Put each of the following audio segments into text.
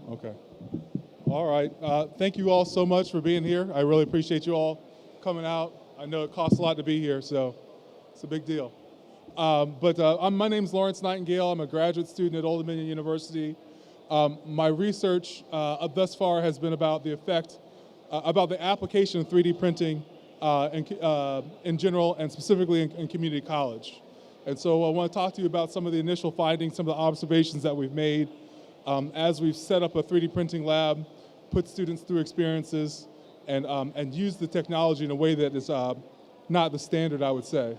Okay. All right. Thank you all so much for being here. I really appreciate you all coming out. I know it costs a lot to be here, so it's a big deal. My name's Lawrence Nightingale. I'm a graduate student at Old Dominion University. My research thus far has been about the about the application of 3D printing in general and specifically in community college. And so I want to talk to you about some of the initial findings, some of the observations that we've made as we've set up a 3D printing lab, put students through experiences, and use the technology in a way that is not the standard, I would say.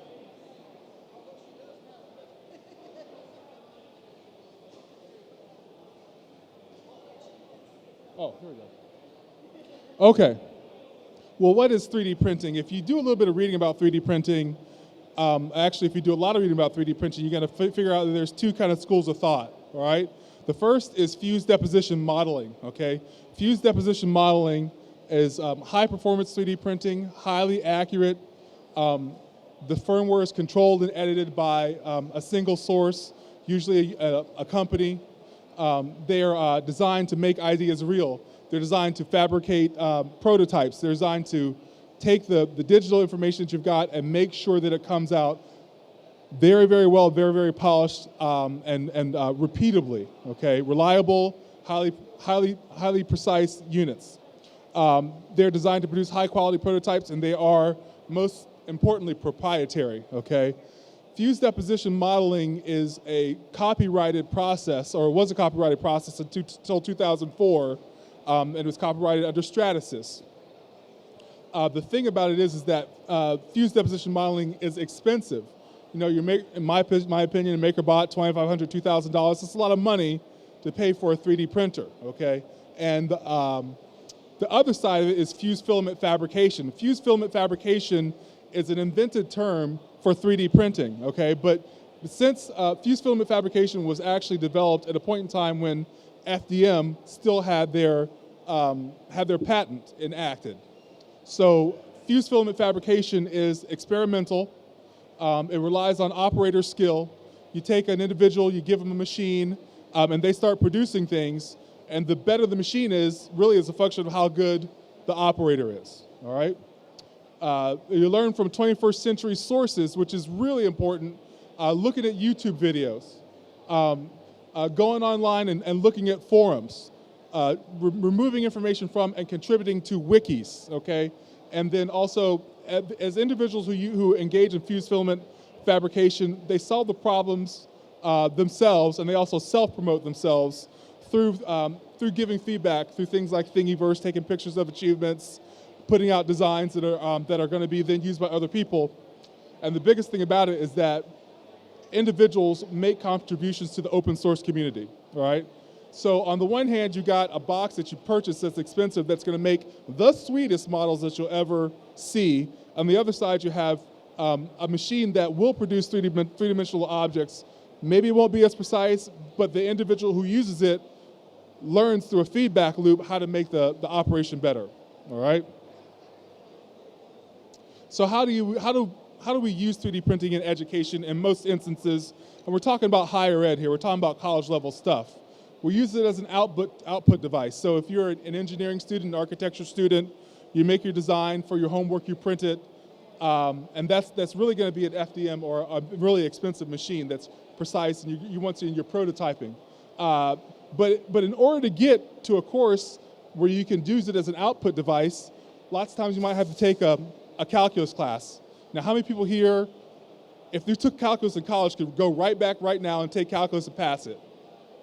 Oh, here we go. Okay. Well, what is 3D printing? If you do a little bit of reading about 3D printing, actually, if you do a lot of reading about 3D printing, you're going to figure out that there's two kind of schools of thought, all right? The first is fused deposition modeling, okay? Fused deposition modeling is high-performance 3D printing, highly accurate. The firmware is controlled and edited by a single source, usually a company. They are designed to make ideas real. They're designed to fabricate prototypes. They're designed to take the digital information that you've got and make sure that it comes out very, very well, very, very polished, and repeatably, okay? Reliable, highly precise units. They're designed to produce high-quality prototypes, and they are, most importantly, proprietary, okay? Fused deposition modeling is a copyrighted process, or was a copyrighted process until 2004, and it was copyrighted under Stratasys. The thing about it is that fused deposition modeling is expensive. You know, in my opinion, a maker bought $2,500, $2,000. It's a lot of money to pay for a 3D printer, okay? And the other side of it is fused filament fabrication. Fused filament fabrication is an invented term for 3D printing, okay? But since fused filament fabrication was actually developed at a point in time when FDM still had their patent enacted. So fused filament fabrication is experimental. It relies on operator skill. You take an individual, you give them a machine, and they start producing things. And the better the machine is, really is a function of how good the operator is, all right? You learn from 21st century sources, which is really important, looking at YouTube videos, going online and looking at forums, removing information from and contributing to wikis, okay? And then also, as individuals who engage in fused filament fabrication, they solve the problems themselves, and they also self-promote themselves through giving feedback, through things like Thingiverse, taking pictures of achievements, putting out designs that are going to be then used by other people. And the biggest thing about it is that individuals make contributions to the open source community, all right? So on the one hand, you got a box that you purchase that's expensive that's going to make the sweetest models that you'll ever see. On the other side, you have a machine that will produce three-dimensional objects. Maybe it won't be as precise, but the individual who uses it learns through a feedback loop how to make the operation better, all right? So how do we use 3D printing in education in most instances? And we're talking about higher ed here. We're talking about college level stuff. We use it as an output device. So if you're an engineering student, an architecture student, you make your design for your homework, you print it, and that's really going to be an FDM or a really expensive machine that's precise, and you want to in your prototyping. But in order to get to a course where you can use it as an output device, lots of times you might have to take a calculus class. Now, how many people here, if they took calculus in college, could go right back right now and take calculus and pass it?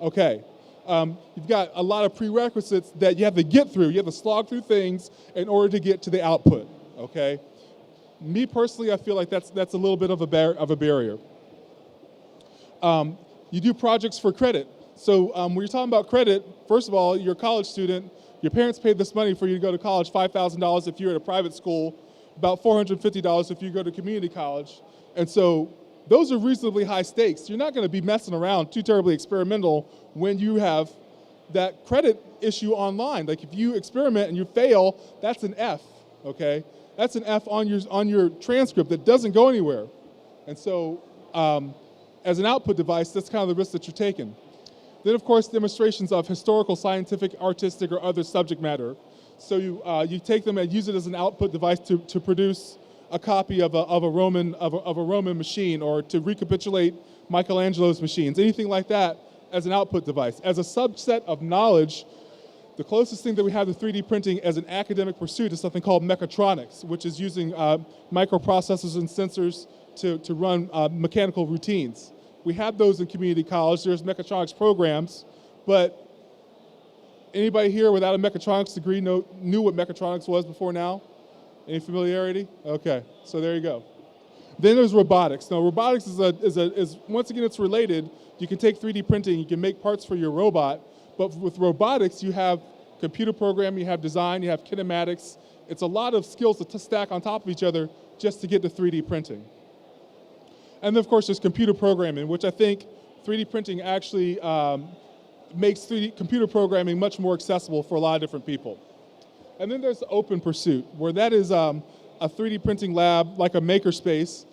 Okay. You've got a lot of prerequisites that you have to get through. You have to slog through things in order to get to the output, okay? Me personally, I feel like that's a little bit of a barrier. You do projects for credit. So when you're talking about credit, first of all, you're a college student. Your parents paid this money for you to go to college, $5,000 if you're at a private school, about $450 if you go to community college. And so those are reasonably high stakes. You're not going to be messing around too terribly experimental when you have that credit issue online. Like if you experiment and you fail, that's an F, okay? That's an F on your transcript that doesn't go anywhere. And so as an output device, that's kind of the risk that you're taking. Then, of course, demonstrations of historical, scientific, artistic, or other subject matter. So you take them and use it as an output device to produce a copy of a Roman machine, or to recapitulate Michelangelo's machines, anything like that as an output device. As a subset of knowledge, the closest thing that we have to 3D printing as an academic pursuit is something called mechatronics, which is using microprocessors and sensors to run mechanical routines. We have those in community college. There's mechatronics programs, but anybody here without a mechatronics degree knew what mechatronics was before now? Any familiarity? Okay, so there you go. Then there's robotics. Now, robotics is once again, it's related. You can take 3D printing, you can make parts for your robot, but with robotics, you have computer programming, you have design, you have kinematics. It's a lot of skills to stack on top of each other just to get to 3D printing. And then, of course, there's computer programming, which I think 3D printing actually makes computer programming much more accessible for a lot of different people. And then there's open pursuit, where that is a 3D printing lab, like a makerspace,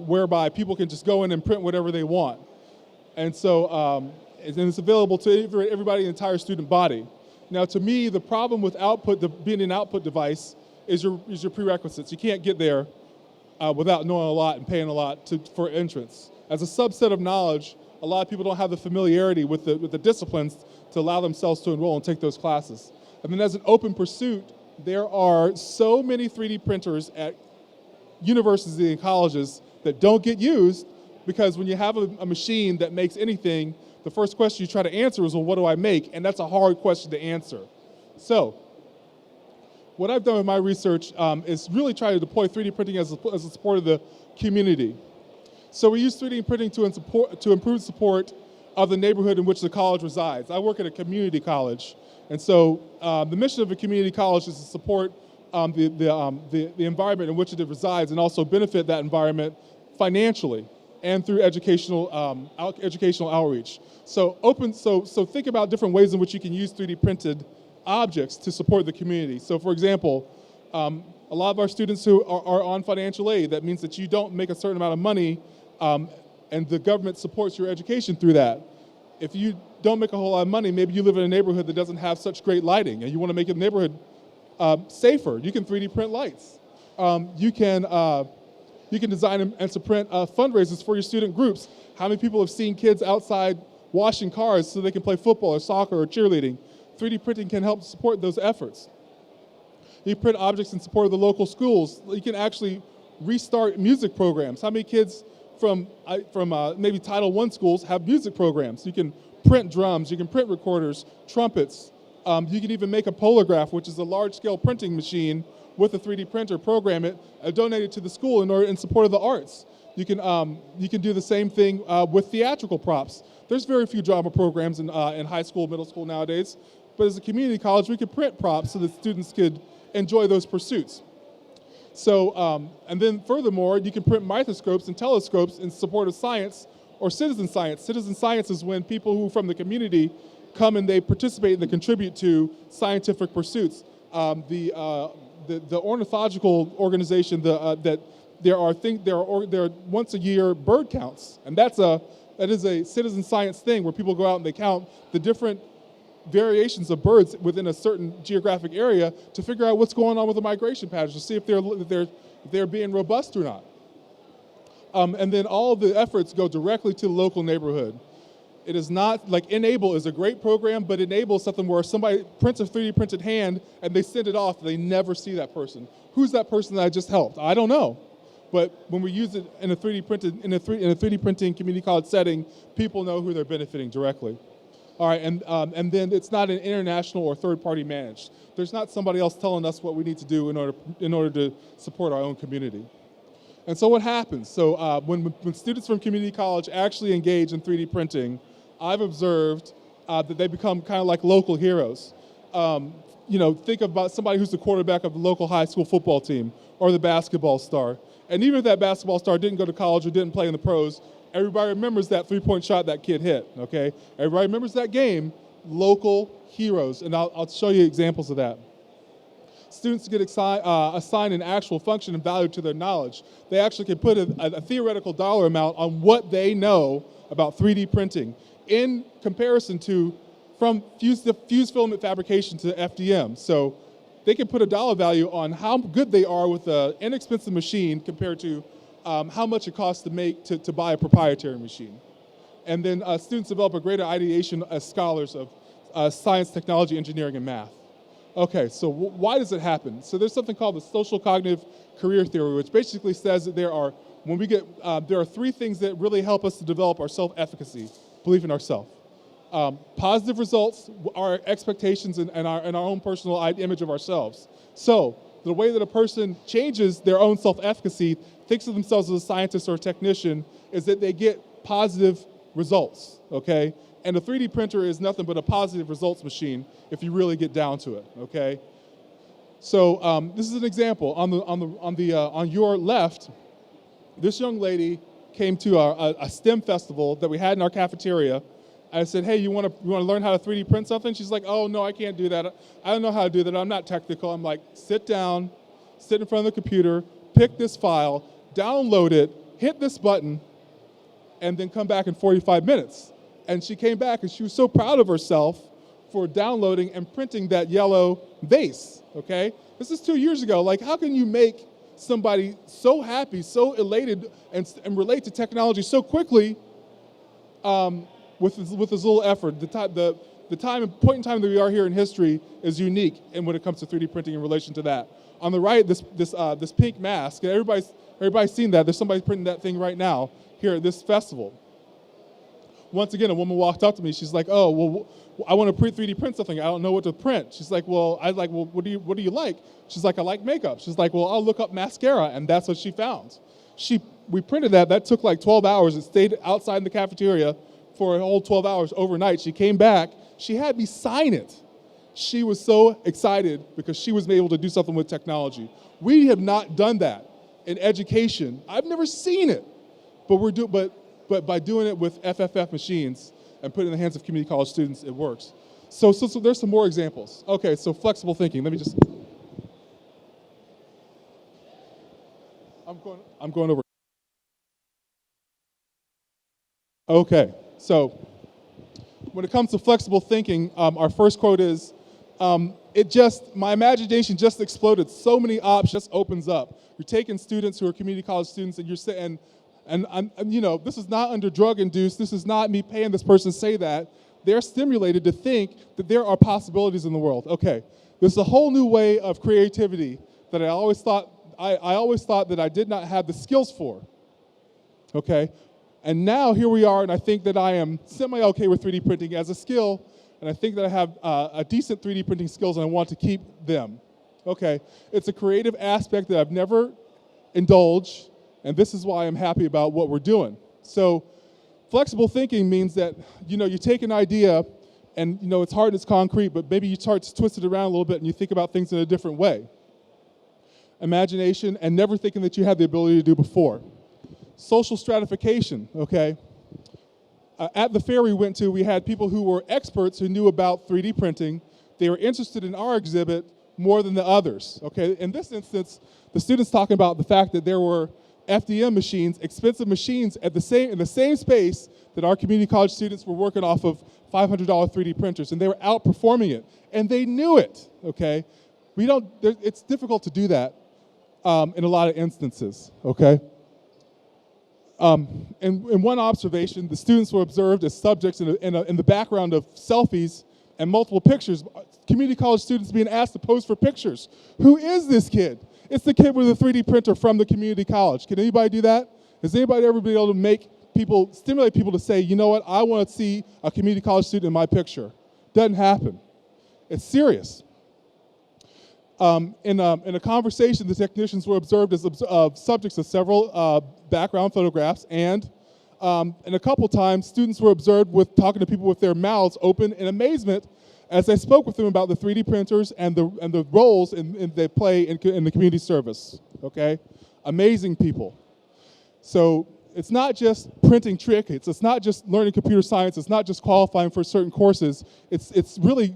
whereby people can just go in and print whatever they want. And so and it's available to everybody in the entire student body. Now, to me, the problem with being an output device is your prerequisites. You can't get there without knowing a lot and paying a lot for entrance. As a subset of knowledge, a lot of people don't have the familiarity with the disciplines to allow themselves to enroll and take those classes. And then as an open pursuit, there are so many 3D printers at universities and colleges that don't get used, because when you have a machine that makes anything, the first question you try to answer is, well, what do I make? And that's a hard question to answer. So what I've done with my research is really try to deploy 3D printing as a support of the community. So we use 3D printing to improve support of the neighborhood in which the college resides. I work at a community college, and so the mission of a community college is to support the environment in which it resides, and also benefit that environment financially and through educational outreach. So think about different ways in which you can use 3D printed objects to support the community. So for example, a lot of our students who are on financial aid, that means that you don't make a certain amount of money, and the government supports your education through that. If you don't make a whole lot of money, maybe you live in a neighborhood that doesn't have such great lighting, and you want to make the neighborhood safer. You can 3D print lights. You can design and print fundraisers for your student groups. How many people have seen kids outside washing cars so they can play football or soccer or cheerleading? 3D printing can help support those efforts. You print objects in support of the local schools. You can actually restart music programs. How many kids from maybe Title I schools have music programs? You can print drums, you can print recorders, trumpets. You can even make a polograph, which is a large-scale printing machine with a 3D printer, program it, donate it to the school in support of the arts. You can do the same thing with theatrical props. There's very few drama programs in high school, middle school nowadays, but as a community college, we could print props so that students could enjoy those pursuits. So, and then furthermore, you can print microscopes and telescopes in support of science or citizen science. Citizen science is when people who from the community come and they participate and they contribute to scientific pursuits. The ornithological organization, there are once a year bird counts, and that is a citizen science thing where people go out and they count the different variations of birds within a certain geographic area to figure out what's going on with the migration patterns, to see if they're being robust or not. And then all of the efforts go directly to the local neighborhood. It is not, like Enable is a great program, but Enable is something where somebody prints a 3D printed hand and they send it off, they never see that person. Who's that person that I just helped? I don't know. But when we use it in a 3D printing community college setting, people know who they're benefiting directly. All right, and then it's not an international or third-party managed. There's not somebody else telling us what we need to do in order to support our own community. And so what happens? So when students from community college actually engage in 3D printing, I've observed that they become kind of like local heroes. Think about somebody who's the quarterback of the local high school football team or the basketball star. And even if that basketball star didn't go to college or didn't play in the pros, everybody remembers that three-point shot that kid hit, okay? Everybody remembers that game. Local heroes, and I'll show you examples of that. Students get assigned an actual function and value to their knowledge. They actually can put a theoretical dollar amount on what they know about 3D printing. in comparison to from fused filament fabrication to FDM. So they can put a dollar value on how good they are with an inexpensive machine compared to how much it costs to buy a proprietary machine. And then students develop a greater ideation as scholars of science, technology, engineering, and math. Okay, so why does it happen? So there's something called the social cognitive career theory, which basically says that there are 3 things that really help us to develop our self-efficacy, belief in ourselves. Positive results, our expectations, and our own personal image of ourselves. So the way that a person changes their own self-efficacy, thinks of themselves as a scientist or a technician, is that they get positive results, okay? And a 3D printer is nothing but a positive results machine if you really get down to it, okay? So this is an example. On your left, this young lady came to a STEM festival that we had in our cafeteria. I said, hey, you want to learn how to 3D print something? She's like, oh, no, I can't do that. I don't know how to do that. I'm not technical. I'm like, sit down, sit in front of the computer, pick this file, download it, hit this button, and then come back in 45 minutes. And she came back, and she was so proud of herself for downloading and printing that yellow vase, okay? This is 2 years ago. Like, how can you make somebody so happy, so elated, and relate to technology so quickly with this little effort? The point in time that we are here in history is unique, and when it comes to 3D printing in relation to that. On the right, this pink mask. Everybody's seen that. There's somebody printing that thing right now here at this festival. Once again, a woman walked up to me. She's like, oh, well, I want to 3D print something. I don't know what to print. She's like, well, what do you like? She's like, I like makeup. She's like, well, I'll look up mascara, and that's what she found. We printed that. That took like 12 hours. It stayed outside in the cafeteria for a whole 12 hours overnight. She came back. She had me sign it. She was so excited because she was able to do something with technology. We have not done that in education. I've never seen it, but by doing it with FFF machines and putting it in the hands of community college students, it works. So there's some more examples. Okay, so flexible thinking. Let me just. I'm going over. Okay, so when it comes to flexible thinking, our first quote is, my imagination just exploded. So many options just opens up. You're taking students who are community college students, and you're saying, and this is not under drug induced. This is not me paying this person to say that. They're stimulated to think that there are possibilities in the world. Okay, this is a whole new way of creativity that I always thought that I did not have the skills for. Okay, and now here we are, and I think that I am semi-okay with 3D printing as a skill, and I think that I have a decent 3D printing skills, and I want to keep them. Okay, it's a creative aspect that I've never indulged, and this is why I'm happy about what we're doing. So flexible thinking means that, you take an idea, and, it's hard and it's concrete, but maybe you start to twist it around a little bit, and you think about things in a different way. Imagination, and never thinking that you had the ability to do before. Social stratification, okay? At the fair we went to, we had people who were experts who knew about 3D printing. They were interested in our exhibit more than the others, okay? In this instance, the students talking about the fact that there were FDM machines, expensive machines in the same space that our community college students were working off of $500 3D printers, and they were outperforming it, and they knew it, okay? It's difficult to do that in a lot of instances, okay? In one observation, the students were observed as subjects in the background of selfies and multiple pictures. Community college students being asked to pose for pictures. Who is this kid? It's the kid with a 3D printer from the community college. Can anybody do that? Has anybody ever been able to stimulate people to say, you know what, I want to see a community college student in my picture? Doesn't happen. It's serious. In a conversation, the technicians were observed as subjects of several background photographs, and a couple times, students were observed talking to people with their mouths open in amazement as I spoke with them about the 3D printers and the roles they play in the community service, okay? Amazing people. So it's not just printing trinkets, it's not just learning computer science, it's not just qualifying for certain courses, it's really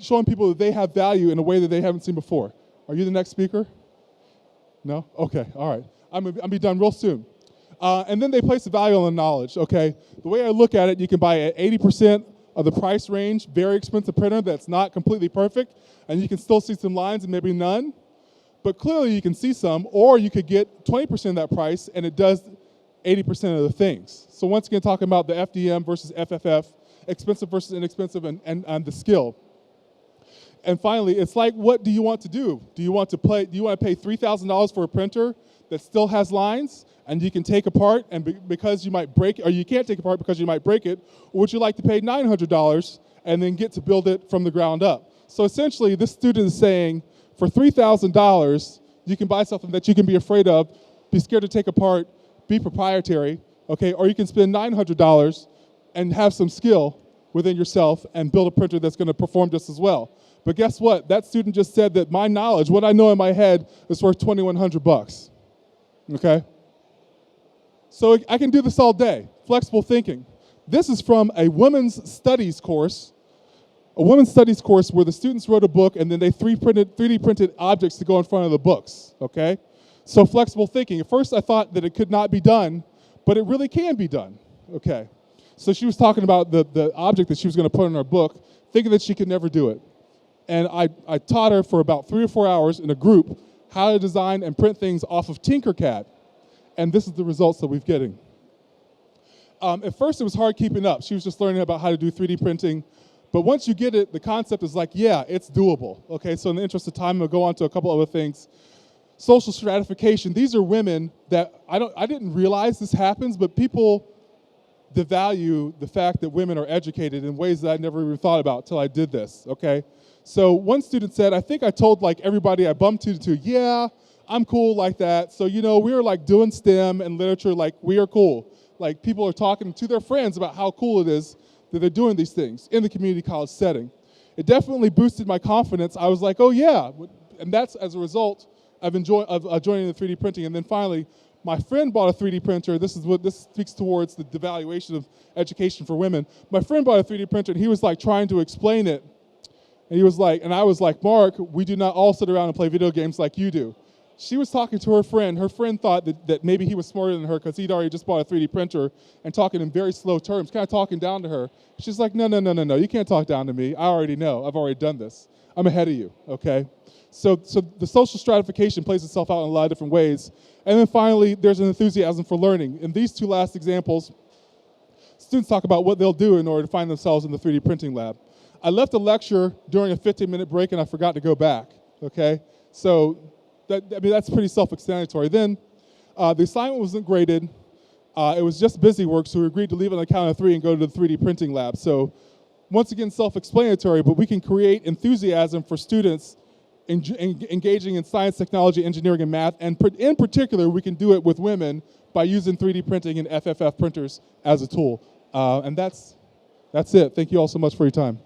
showing people that they have value in a way that they haven't seen before. Are you the next speaker? No? Okay, all right. I'm gonna be done real soon. And then they place a value on the knowledge, okay? The way I look at it, you can buy at 80% of the price range, very expensive printer that's not completely perfect, and you can still see some lines and maybe none. But clearly you can see some, or you could get 20% of that price and it does 80% of the things. So once again, talking about the FDM versus FFF, expensive versus inexpensive, and the skill. And finally, it's like, what do you want to do? Do you want to pay $3,000 for a printer that still has lines and you can take apart and because you might break, or you can't take apart because you might break it, or would you like to pay $900 and then get to build it from the ground up? So essentially, this student is saying, for $3,000, you can buy something that you can be afraid of, be scared to take apart, be proprietary, okay? Or you can spend $900 and have some skill within yourself and build a printer that's gonna perform just as well. But guess what? That student just said that my knowledge, what I know in my head, is worth $2,100, okay? So I can do this all day, flexible thinking. This is from a women's studies course, where the students wrote a book and then they 3D printed objects to go in front of the books, okay? So flexible thinking. At first I thought that it could not be done, but it really can be done, okay? So she was talking about the object that she was gonna put in her book, thinking that she could never do it. And I taught her for about 3 or 4 hours in a group how to design and print things off of Tinkercad. And this is the results that we're getting. At first it was hard keeping up. She was just learning about how to do 3D printing. But once you get it, the concept is like, yeah, it's doable. Okay, so in the interest of time, I'll go on to a couple other things. Social stratification. These are women that I didn't realize this happens, but people devalue the fact that women are educated in ways that I never even thought about until I did this, okay? So one student said, I think I told like everybody I bumped into, yeah, I'm cool like that. So, you know, we were like doing STEM and literature, like we are cool. Like people are talking to their friends about how cool it is that they're doing these things in the community college setting. It definitely boosted my confidence. I was like, oh yeah, and that's as a result of joining the 3D printing. And then finally, my friend bought a 3D printer. This speaks towards the devaluation of education for women. My friend bought a 3D printer and he was like trying to explain it. And he was like, and I was like, Mark, we do not all sit around and play video games like you do. She was talking to her friend. Her friend thought that maybe he was smarter than her because he'd already just bought a 3D printer and talking in very slow terms, kind of talking down to her. She's like, no, you can't talk down to me. I already know. I've already done this. I'm ahead of you, okay? So the social stratification plays itself out in a lot of different ways. And then finally, there's an enthusiasm for learning. In these two last examples, students talk about what they'll do in order to find themselves in the 3D printing lab. I left a lecture during a 15-minute break and I forgot to go back, okay? So that's pretty self-explanatory. Then the assignment wasn't graded. It was just busy work, so we agreed to leave on the count of 3 and go to the 3D printing lab. So once again, self-explanatory, but we can create enthusiasm for students engaging in science, technology, engineering, and math. And in particular, we can do it with women by using 3D printing and FFF printers as a tool. And that's it. Thank you all so much for your time.